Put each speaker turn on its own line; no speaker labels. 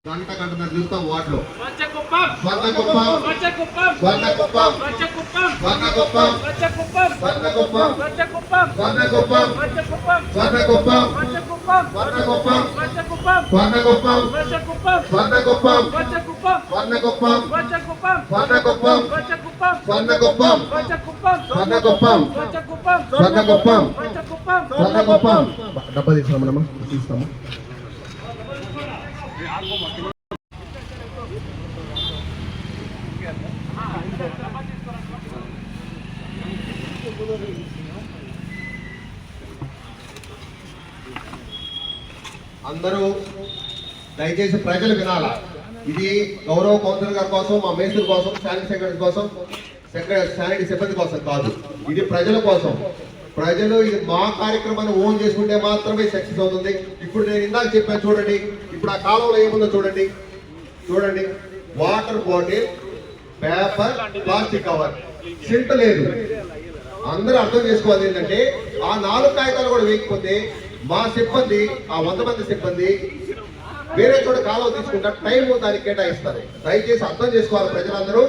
గంట గంటన్నర చూస్తాం వాటిలో డబ్బా తీసుకున్నామా తీస్తాము. అందరూ దయచేసి ప్రజలు వినాలా. ఇది గౌరవ కౌన్సిలర్ గారి కోసం, మా మేస్త్రి కోసం, శానిటరీ సెక్రటరీ కోసం, శానిటరీ సిబ్బంది కోసం కాదు, ఇది ప్రజల కోసం. ప్రజలు ఇది మా కార్యక్రమాన్ని ఓన్ చేసుకుంటే మాత్రమే సక్సెస్ అవుతుంది. ఇప్పుడు నేను ఇందాక చెప్పాను చూడండి, ఇప్పుడు ఆ కాలంలో ఏముందో చూడండి. Water bottle, paper, plastic cover, సింట్ లేదు. అందరూ అర్థం చేసుకోవాలి ఏంటంటే ఆ 4 కాగితాలు కూడా వేయకపోతే మా సిబ్బంది, ఆ 100 మంది సిబ్బంది వేరే చోట కాలువ తీసుకుంటా టైం దానికి కేటాయిస్తారు. దయచేసి అర్థం చేసుకోవాలి ప్రజలందరూ.